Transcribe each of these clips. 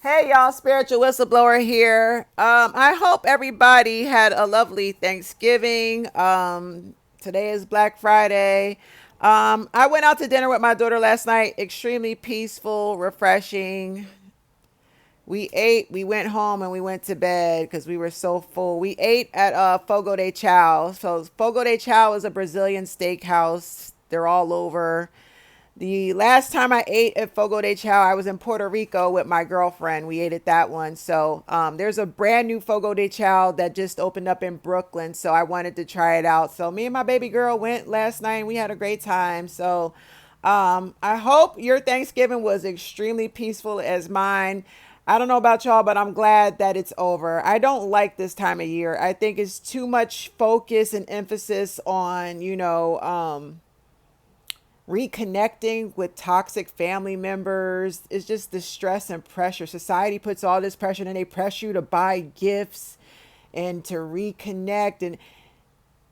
Hey y'all, spiritual whistleblower here. I hope everybody had a lovely Thanksgiving. Today is Black Friday. I went out to dinner with my daughter last night. Extremely peaceful, refreshing. We ate, we went home, and we went to bed because we were so full. We ate at Fogo de Chao. So Fogo de Chao is a Brazilian steakhouse. They're all over. The last time I ate at Fogo de Chao, I was in Puerto Rico with my girlfriend. We ate at that one. So there's a brand new Fogo de Chao that just opened up in Brooklyn. So I wanted to try it out. So me and my baby girl went last night and we had a great time. So I hope your Thanksgiving was extremely peaceful as mine. I don't know about y'all, but I'm glad that it's over. I don't like this time of year. I think it's too much focus and emphasis on, reconnecting with toxic family members. It's just the stress and pressure. Society puts all this pressure and they pressure you to buy gifts and to reconnect. And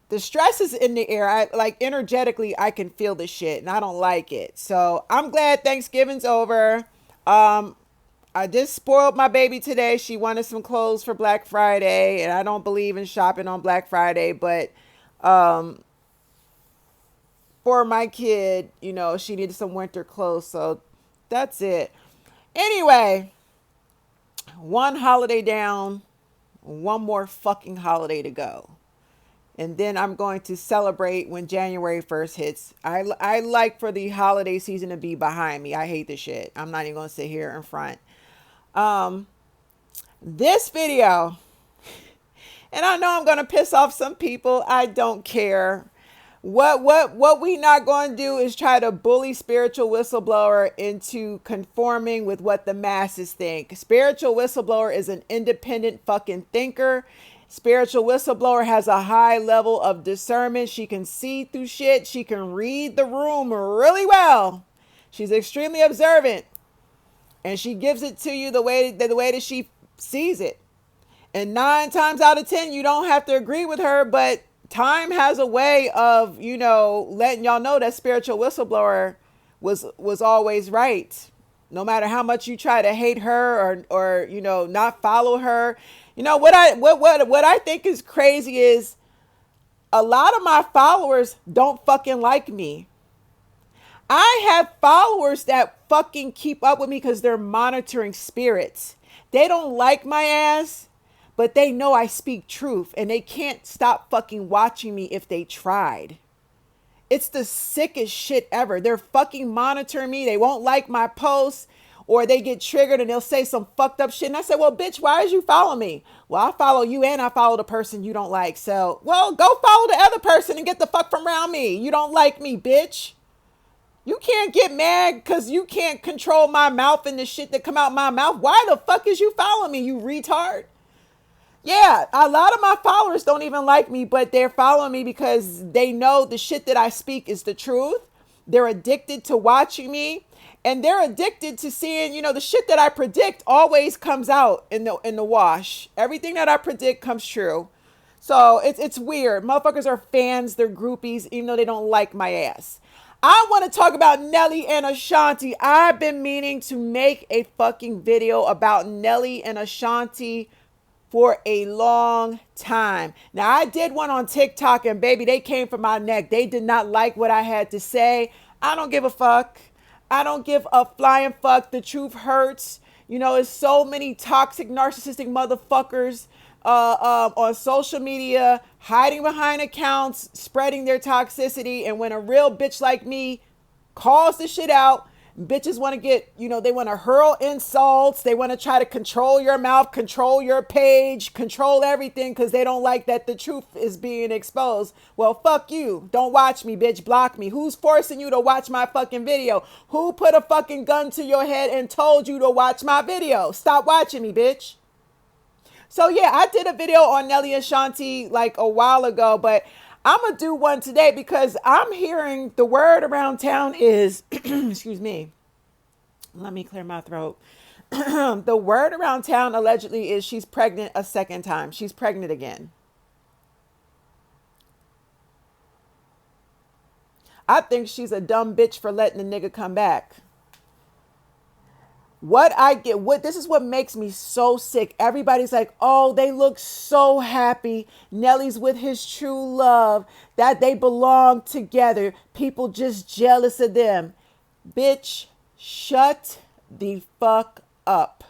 the stress is in the air. I like energetically, I can feel the shit and I don't like it. So I'm glad Thanksgiving's over. Um, I just spoiled my baby today. She wanted some clothes for Black Friday, and I don't believe in shopping on Black Friday, but for my kid, she needed some winter clothes. So that's it. Anyway, one holiday down, one more fucking holiday to go. And then I'm going to celebrate when January 1st hits. I like for the holiday season to be behind me. I hate the shit. I'm not even going to sit here in front. Um, this video, and I know I'm going to piss off some people. I don't care. What we not going to do is try to bully spiritual whistleblower into conforming with what the masses think. Spiritual whistleblower is an independent fucking thinker. Spiritual whistleblower has a high level of discernment. She can see through shit. She can read the room really well. She's extremely observant, and she gives it to you the way that she sees it. And 9 times out of 10, you don't have to agree with her, but time has a way of, letting y'all know that spiritual whistleblower was always right. No matter how much you try to hate her or not follow her. What I think is crazy is a lot of my followers don't fucking like me. I have followers that fucking keep up with me because they're monitoring spirits. They don't like my ass, but they know I speak truth and they can't stop fucking watching me if they tried. It's the sickest shit ever. They're fucking monitoring me. They won't like my posts or they get triggered and they'll say some fucked up shit. And I said, well, bitch, why is you follow me? Well, I follow you and I follow the person you don't like. So, well, go follow the other person and get the fuck from around me. You don't like me, bitch. You can't get mad because you can't control my mouth and the shit that come out my mouth. Why the fuck is you following me, you retard? Yeah, a lot of my followers don't even like me, but they're following me because they know the shit that I speak is the truth. They're addicted to watching me, and they're addicted to seeing, the shit that I predict always comes out in the wash. Everything that I predict comes true. So it's weird. Motherfuckers are fans, they're groupies, even though they don't like my ass. I want to talk about Nelly and Ashanti. I've been meaning to make a fucking video about Nelly and Ashanti for a long time. Now, I did one on TikTok and baby, they came for my neck. They did not like what I had to say. I don't give a fuck. I don't give a flying fuck. The truth hurts. There's so many toxic, narcissistic motherfuckers on social media, hiding behind accounts, spreading their toxicity. And when a real bitch like me calls the shit out, bitches want to get, they want to hurl insults. They want to try to control your mouth, control your page, control everything because they don't like that the truth is being exposed. Well, fuck you. Don't watch me, bitch. Block me. Who's forcing you to watch my fucking video? Who put a fucking gun to your head and told you to watch my video? Stop watching me, bitch. So yeah, I did a video on Nelly Ashanti like a while ago, but I'm going to do one today because I'm hearing the word around town is, excuse me, let me clear my throat. The word around town allegedly is she's pregnant a second time. She's pregnant again. I think she's a dumb bitch for letting the nigga come back. This is what makes me so sick. Everybody's like, oh, they look so happy. Nelly's with his true love, that they belong together. People just jealous of them. Bitch, shut the fuck up.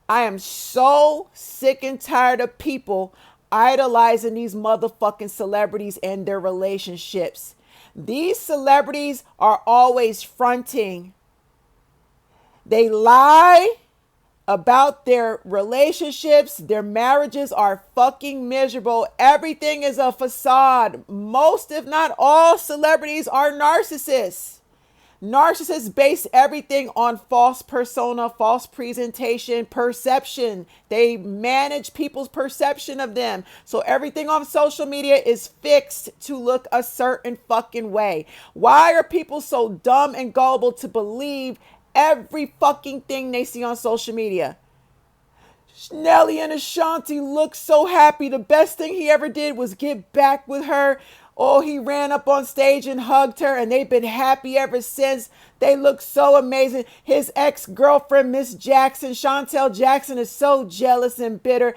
I am so sick and tired of people idolizing these motherfucking celebrities and their relationships. These celebrities are always fronting. They lie about their relationships. Their marriages are fucking miserable. Everything is a facade. Most, if not all, celebrities are narcissists. Narcissists base everything on false persona, false presentation, perception. They manage people's perception of them. So everything on social media is fixed to look a certain fucking way. Why are people so dumb and gullible to believe every fucking thing they see on social media? Nelly and Ashanti look so happy. The best thing he ever did was get back with her. Oh, he ran up on stage and hugged her, and they've been happy ever since. They look so amazing. His ex-girlfriend, Miss Jackson, Shantel Jackson, is so jealous and bitter.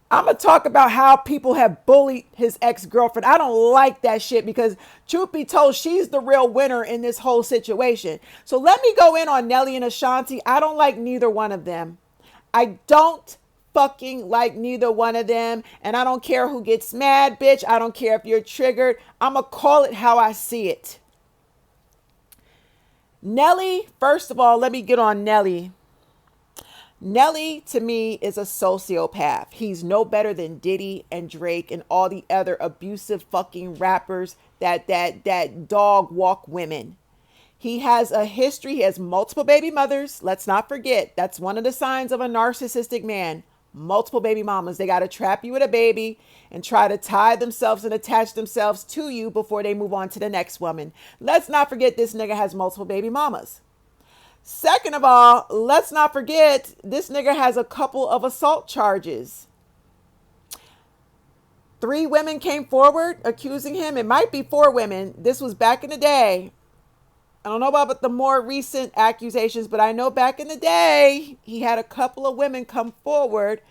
I'm going to talk about how people have bullied his ex-girlfriend. I don't like that shit because, truth be told, she's the real winner in this whole situation. So let me go in on Nelly and Ashanti. I don't like neither one of them. I don't fucking like neither one of them, and I don't care who gets mad, bitch. I don't care if you're triggered. I'm gonna call it how I see it. Nelly, first of all, let me get on Nelly. Nelly, to me, is a sociopath. He's no better than Diddy and Drake and all the other abusive fucking rappers that dog walk women. He has a history. He has multiple baby mothers. Let's not forget, that's one of the signs of a narcissistic man. Multiple baby mamas. They got to trap you with a baby and try to tie themselves and attach themselves to you before they move on to the next woman. Let's not forget this nigga has multiple baby mamas. Second of all, let's not forget this nigga has a couple of assault charges. 3 women came forward accusing him. It might be 4 women. This was back in the day. I don't know about the more recent accusations, but I know back in the day, he had a couple of women come forward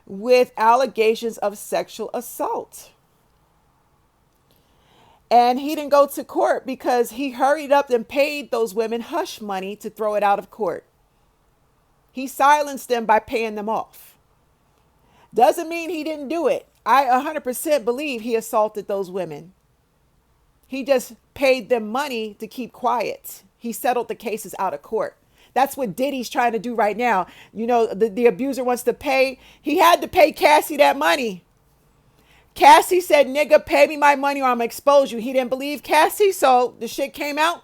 with allegations of sexual assault. And he didn't go to court because he hurried up and paid those women hush money to throw it out of court. He silenced them by paying them off. Doesn't mean he didn't do it. I 100% believe he assaulted those women. He just paid them money to keep quiet. He settled the cases out of court. That's what Diddy's trying to do right now. You know, the abuser wants to pay. He had to pay Cassie that money. Cassie said, nigga, pay me my money or I'm going to expose you. He didn't believe Cassie, so the shit came out.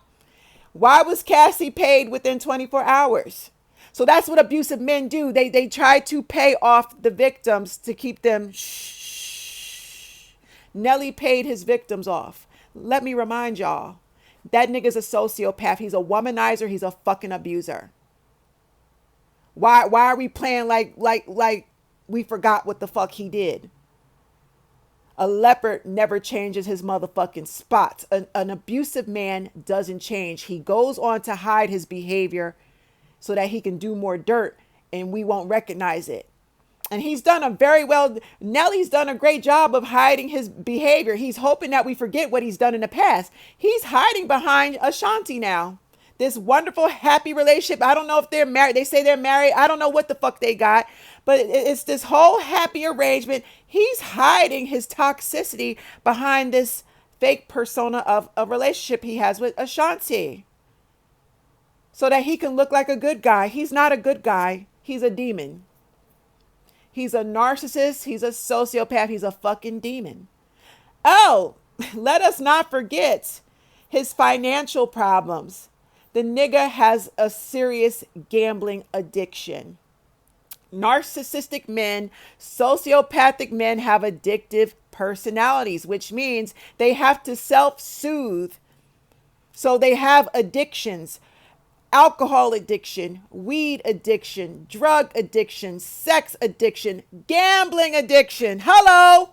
Why was Cassie paid within 24 hours? So that's what abusive men do. They try to pay off the victims to keep them shh. Nelly paid his victims off. Let me remind y'all, that nigga's a sociopath. He's a womanizer. He's a fucking abuser. Why are we playing like we forgot what the fuck he did? A leopard never changes his motherfucking spots. An abusive man doesn't change. He goes on to hide his behavior so that he can do more dirt and we won't recognize it. And he's done Nelly's done a great job of hiding his behavior. He's hoping that we forget what he's done in the past. He's hiding behind Ashanti now. This wonderful, happy relationship. I don't know if they're married. They say they're married. I don't know what the fuck they got. But it's this whole happy arrangement. He's hiding his toxicity behind this fake persona of a relationship he has with Ashanti. So that he can look like a good guy. He's not a good guy. He's a demon. He's a narcissist. He's a sociopath. He's a fucking demon. Oh, let us not forget his financial problems. The nigga has a serious gambling addiction. Narcissistic men, sociopathic men have addictive personalities, which means they have to self-soothe. So they have addictions. Alcohol addiction, weed addiction, drug addiction, sex addiction, gambling addiction. Hello.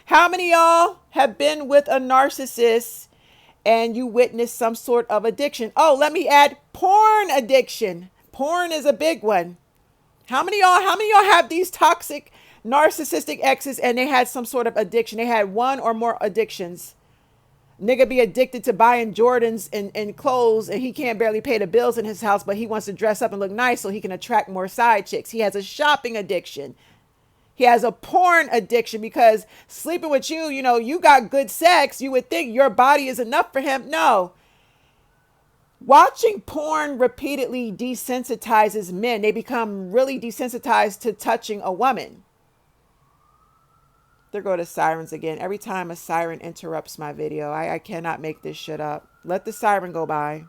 How many of y'all have been with a narcissist and you witnessed some sort of addiction? Oh, let me add porn addiction. Porn is a big one. How many y'all have these toxic narcissistic exes and they had some sort of addiction? They had one or more addictions. Nigga be addicted to buying Jordans and clothes, and he can't barely pay the bills in his house, but he wants to dress up and look nice so he can attract more side chicks. He has a shopping addiction. He has a porn addiction because sleeping with you, you got good sex. You would think your body is enough for him. No. Watching porn repeatedly desensitizes men. They become really desensitized to touching a woman. There go the sirens again. Every time a siren interrupts my video, I cannot make this shit up. Let the siren go by.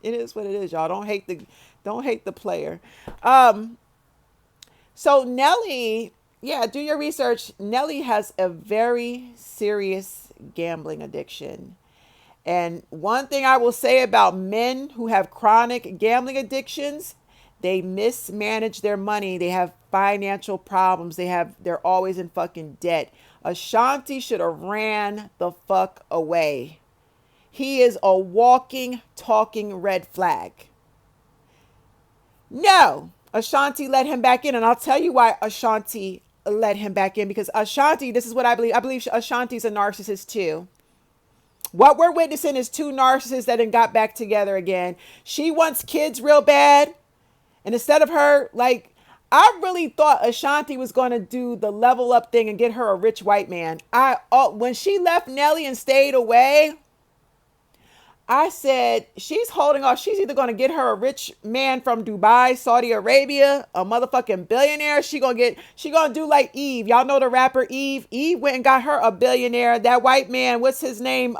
It is what it is, y'all. Don't hate the player. So Nelly, yeah, do your research. Nelly has a very serious gambling addiction. And one thing I will say about men who have chronic gambling addictions, they mismanage their money. They have financial problems. They're always in fucking debt. Ashanti should have ran the fuck away. He is a walking, talking red flag. No, Ashanti let him back in. And I'll tell you why Ashanti let him back in. Because Ashanti, this is what I believe. I believe Ashanti's a narcissist too. What we're witnessing is two narcissists that then got back together again. She wants kids real bad. And instead of her, I really thought Ashanti was going to do the level up thing and get her a rich white man. When she left Nelly and stayed away, I said, she's holding off. She's either going to get her a rich man from Dubai, Saudi Arabia, a motherfucking billionaire. She going to do like Eve. Y'all know the rapper Eve. Eve went and got her a billionaire. That white man, what's his name?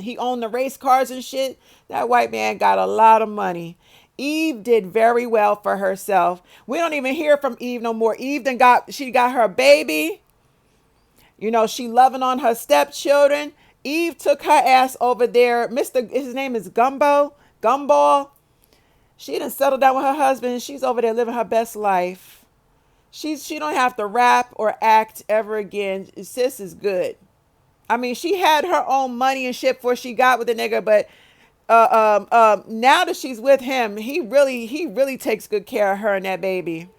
He owned the race cars and shit. That white man got a lot of money. Eve did very well for herself. We don't even hear from Eve no more. Eve she got her baby. She loving on her stepchildren. Eve took her ass over there. His name is Gumball. She done settled down with her husband. She's over there living her best life. She don't have to rap or act ever again. Sis is good. I mean, she had her own money and shit before she got with the nigga, but now that she's with him, he really takes good care of her and that baby.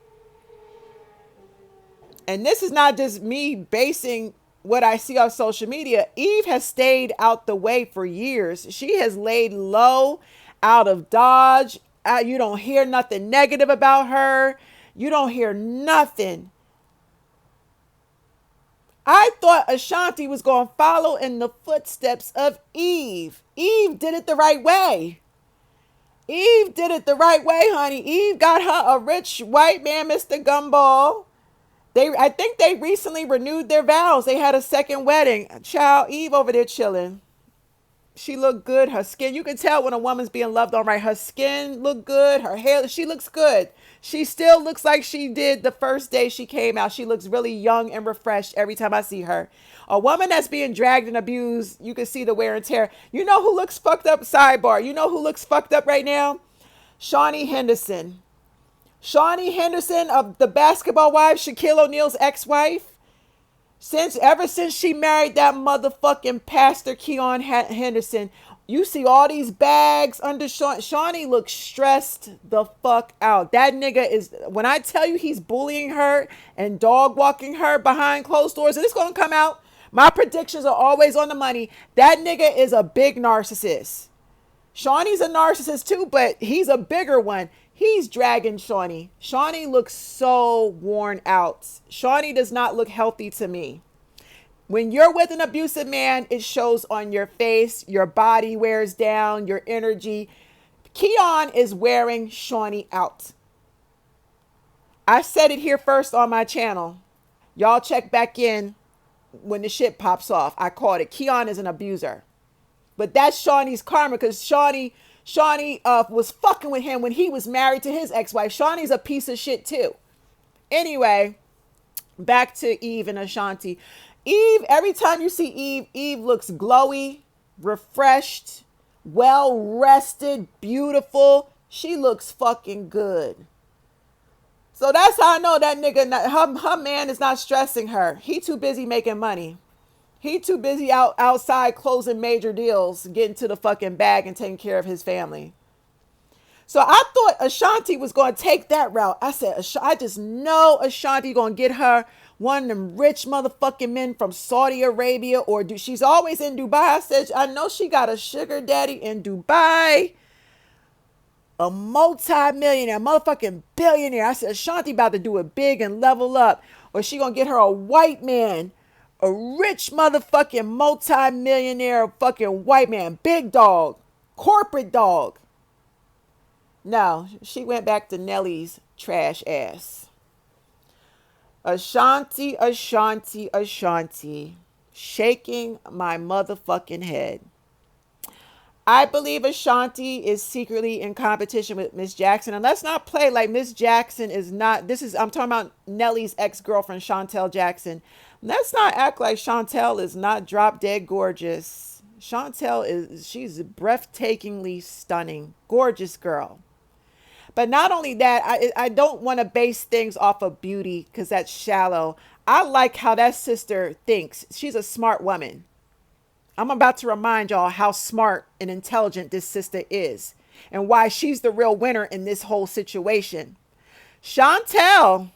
And this is not just me basing what I see on social media. Eve has stayed out the way for years. She has laid low, out of Dodge. You don't hear nothing negative about her. You don't hear nothing. I thought Ashanti was going to follow in the footsteps of Eve. Eve did it the right way. Eve did it the right way, honey. Eve got her a rich white man, Mr. Gumball. I think they recently renewed their vows. They had a second wedding. Child, Eve over there chilling. She looked good. Her skin, you can tell when a woman's being loved on right. Her skin looked good. Her hair, she looks good. She still looks like she did the first day she came out. She looks really young and refreshed every time I see her. A woman that's being dragged and abused, you can see the wear and tear. You know who looks fucked up? Sidebar. You know who looks fucked up right now? Shawnee Henderson. Shawnee Henderson of the Basketball Wives, Shaquille O'Neal's ex-wife. Ever since she married that motherfucking Pastor Keon Henderson, you see all these bags under Shawnee. Shawnee looks stressed the fuck out. That nigga is, when I tell you he's bullying her and dog walking her behind closed doors, and it's going to come out. My predictions are always on the money. That nigga is a big narcissist. Shawnee's a narcissist too, but he's a bigger one. He's dragging Shawnee. Shawnee looks so worn out. Shawnee does not look healthy to me. When you're with an abusive man, it shows on your face. Your body wears down. Your energy. Keon is wearing Shawnee out. I said it here first on my channel. Y'all check back in when the shit pops off. I called it. Keon is an abuser. But that's Shawnee's karma, because Shawnee was fucking with him when he was married to his ex-wife. Shawnee's a piece of shit too. Anyway, back to Eve and Ashanti. Eve, every time you see Eve looks glowy, refreshed, well-rested, beautiful. She looks fucking good. So that's how I know that nigga, her man is not stressing her. He too busy making money. He too busy outside closing major deals, getting to the fucking bag and taking care of his family. So I thought Ashanti was going to take that route. I said, I just know Ashanti going to get her one of them rich motherfucking men from Saudi Arabia, or she's always in Dubai. I said, I know she got a sugar daddy in Dubai, a multi-millionaire, motherfucking billionaire. I said, Ashanti about to do it big and level up, or she going to get her a white man, a rich motherfucking multi-millionaire fucking white man, big dog, corporate dog. No, she went back to Nelly's trash ass. Ashanti, Ashanti, Ashanti, shaking my motherfucking head. I believe Ashanti is secretly in competition with Miss Jackson. And let's not play like Miss Jackson is not. I'm talking about Nelly's ex-girlfriend, Shantel Jackson. Let's not act like Shantel is not drop dead gorgeous. She's breathtakingly stunning, gorgeous girl. But not only that, I don't want to base things off of beauty because that's shallow. I like how that sister thinks. She's a smart woman. I'm about to remind y'all how smart and intelligent this sister is and why she's the real winner in this whole situation. Shantel,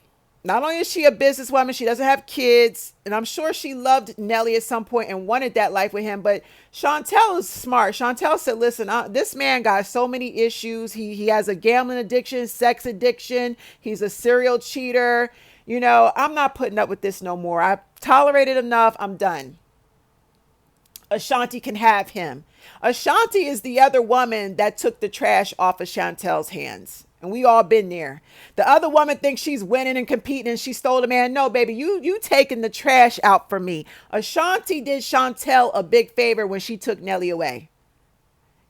not only is she a businesswoman, she doesn't have kids, and I'm sure she loved Nelly at some point and wanted that life with him, but Shantel is smart. Shantel said, listen, this man got so many issues. He has a gambling addiction, sex addiction. He's a serial cheater. You know, I'm not putting up with this no more. I've tolerated enough. I'm done. Ashanti can have him. Ashanti is the other woman that took the trash off of Shantel's hands. And we all been there. The other woman thinks she's winning and competing and she stole the man. No, baby, you taking the trash out for me. Ashanti did Shantel a big favor when she took Nelly away.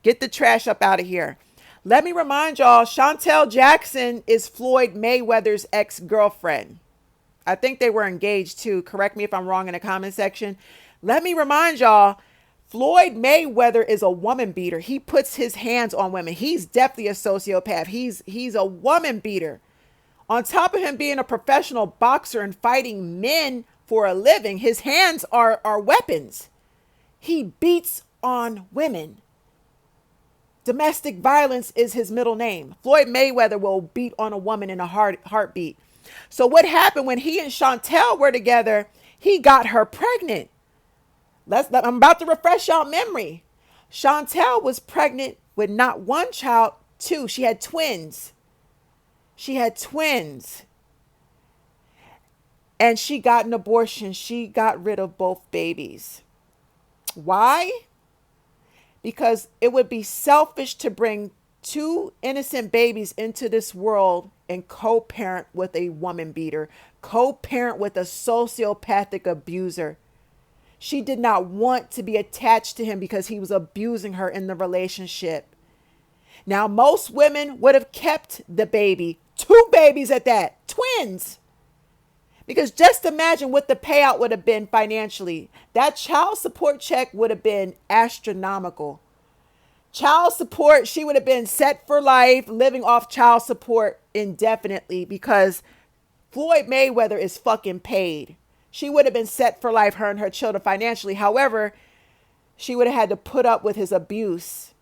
Get the trash up out of here. Let me remind y'all, Shantel Jackson is Floyd Mayweather's ex-girlfriend. I think they were engaged too. Correct me if I'm wrong in the comment section. Let me remind y'all, Floyd Mayweather is a woman beater. He puts his hands on women. He's definitely a sociopath. He's a woman beater. On top of him being a professional boxer and fighting men for a living, his hands are weapons. He beats on women. Domestic violence is his middle name. Floyd Mayweather will beat on a woman in a heartbeat. So what happened when he and Shantel were together, he got her pregnant. I'm about to refresh y'all memory. Shantel was pregnant with not one child, two. She had twins. And she got an abortion. She got rid of both babies. Why? Because it would be selfish to bring two innocent babies into this world and co-parent with a woman beater, co-parent with a sociopathic abuser. She did not want to be attached to him because he was abusing her in the relationship. Now, most women would have kept the baby, two babies at that, twins. Because just imagine what the payout would have been financially. That child support check would have been astronomical. Child support, she would have been set for life, living off child support indefinitely because Floyd Mayweather is fucking paid. She would have been set for life, her and her children financially. However, she would have had to put up with his abuse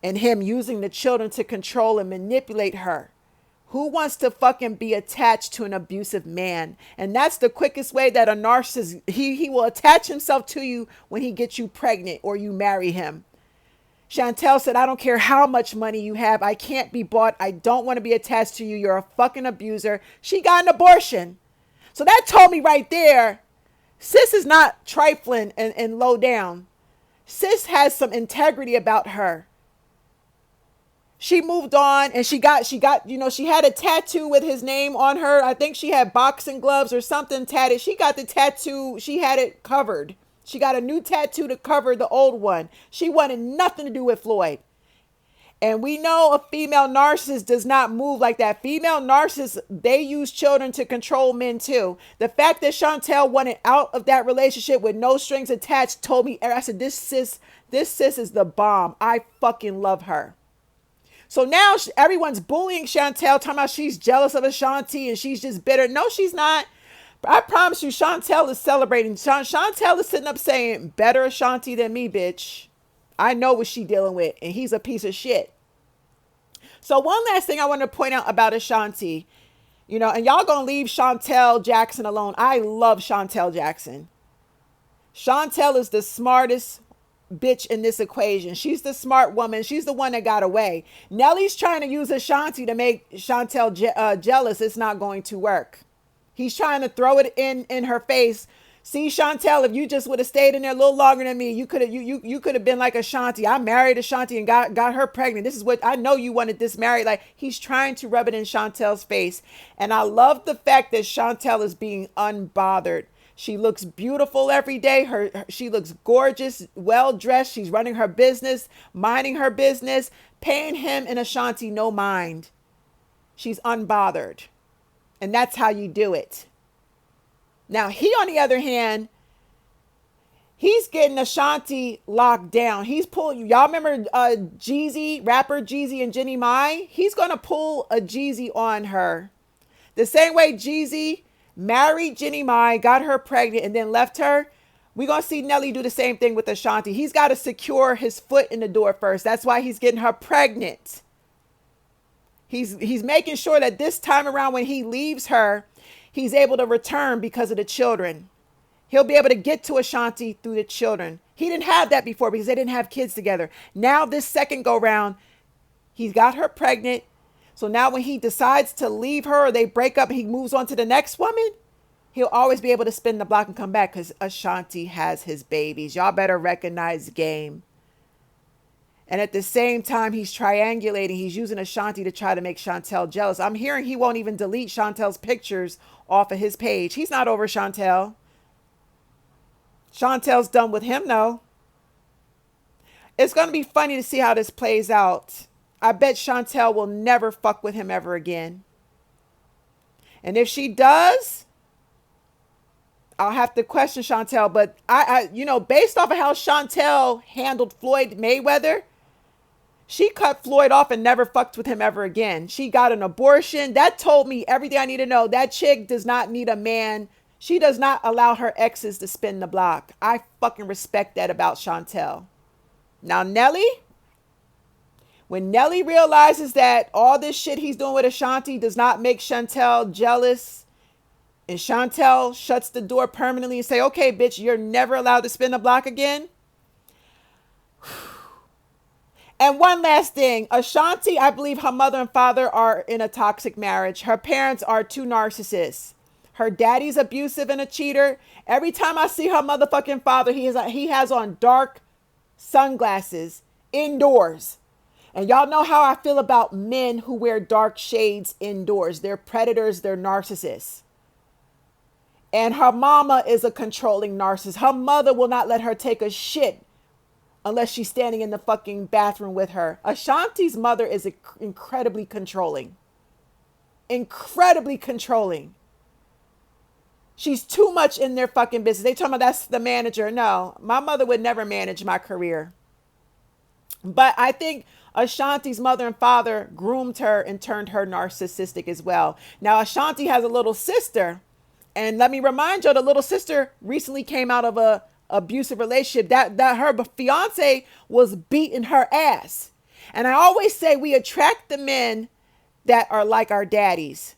and him using the children to control and manipulate her. Who wants to fucking be attached to an abusive man? And that's the quickest way that a narcissist, he will attach himself to you when he gets you pregnant or you marry him. Shantel said, I don't care how much money you have. I can't be bought. I don't want to be attached to you. You're a fucking abuser. She got an abortion. So that told me right there, sis is not trifling and low down. Sis has some integrity about her. She moved on and she got, she had a tattoo with his name on her. I think she had boxing gloves or something tatted. She got the tattoo. She had it covered. She got a new tattoo to cover the old one. She wanted nothing to do with Floyd. And we know a female narcissist does not move like that. Female narcissists, they use children to control men too. The fact that Shantel wanted out of that relationship with no strings attached told me, I said, this sis is the bomb. I fucking love her. So now everyone's bullying Shantel, talking about she's jealous of Ashanti and she's just bitter. No, she's not. I promise you, Shantel is celebrating. Shantel is sitting up saying, better Ashanti than me, bitch. I know what she dealing with, and he's a piece of shit. So one last thing I want to point out about Ashanti, and y'all gonna leave Shantel Jackson alone. I love Shantel Jackson. Shantel is the smartest bitch in this equation. She's the smart woman. She's the one that got away. Nelly's trying to use Ashanti to make Shantel jealous. It's not going to work. He's trying to throw it in her face. See, Shantel, if you just would have stayed in there a little longer than me, you could have you could have been like Ashanti. I married Ashanti and got her pregnant. This is what I know, you wanted this married. Like, he's trying to rub it in Shantel's face. And I love the fact that Shantel is being unbothered. She looks beautiful every day. She looks gorgeous, well dressed. She's running her business, minding her business, paying him and Ashanti no mind. She's unbothered. And that's how you do it. Now, he, on the other hand, he's getting Ashanti locked down. He's pulling, y'all remember Jeezy, rapper Jeezy and Jenny Mai? He's going to pull a Jeezy on her. The same way Jeezy married Jenny Mai, got her pregnant, and then left her. We're going to see Nelly do the same thing with Ashanti. He's got to secure his foot in the door first. That's why he's getting her pregnant. He's making sure that this time around when he leaves her, he's able to return because of the children. He'll be able to get to Ashanti through the children. He didn't have that before because they didn't have kids together. Now this second go round, he's got her pregnant. So now when he decides to leave her or they break up and he moves on to the next woman, he'll always be able to spin the block and come back because Ashanti has his babies. Y'all better recognize the game. And at the same time, he's triangulating. He's using Ashanti to try to make Shantel jealous. I'm hearing he won't even delete Shantel's pictures off of his page. He's not over Shantel. Shantel's done with him, though. It's going to be funny to see how this plays out. I bet Shantel will never fuck with him ever again. And if she does, I'll have to question Shantel. But I based off of how Shantel handled Floyd Mayweather, she cut Floyd off and never fucked with him ever again. She got an abortion. That told me everything I need to know. That chick does not need a man. She does not allow her exes to spin the block. I fucking respect that about Shantel. Now, Nelly, when Nelly realizes that all this shit he's doing with Ashanti does not make Shantel jealous, and Shantel shuts the door permanently and say, okay, bitch, you're never allowed to spin the block again. And one last thing, Ashanti, I believe her mother and father are in a toxic marriage. Her parents are two narcissists. Her daddy's abusive and a cheater. Every time I see her motherfucking father, he has on dark sunglasses indoors. And y'all know how I feel about men who wear dark shades indoors. They're predators, they're narcissists. And her mama is a controlling narcissist. Her mother will not let her take a shit unless she's standing in the fucking bathroom with her. Ashanti's mother is incredibly controlling. Incredibly controlling. She's too much in their fucking business. They tell me that's the manager. No, my mother would never manage my career. But I think Ashanti's mother and father groomed her and turned her narcissistic as well. Now, Ashanti has a little sister. And let me remind you, the little sister recently came out of a abusive relationship that her fiance was beating her ass. And I always say we attract the men that are like our daddies.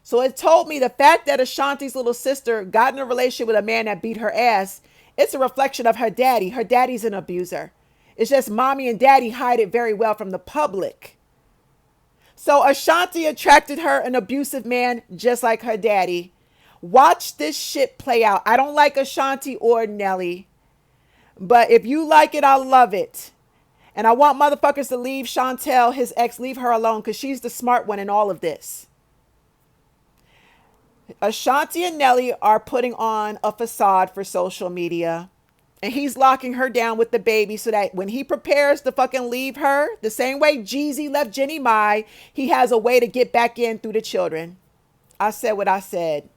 So it told me the fact that Ashanti's little sister got in a relationship with a man that beat her ass, it's a reflection of her daddy. Her daddy's an abuser. It's just mommy and daddy hide it very well from the public. So Ashanti attracted her an abusive man just like her daddy. Watch this shit play out. I don't like Ashanti or Nelly, but if you like it, I love it. And I want motherfuckers to leave Shantel, his ex, leave her alone because she's the smart one in all of this. Ashanti and Nelly are putting on a facade for social media. And he's locking her down with the baby so that when he prepares to fucking leave her, the same way Jeezy left Jenny Mai, he has a way to get back in through the children. I said what I said.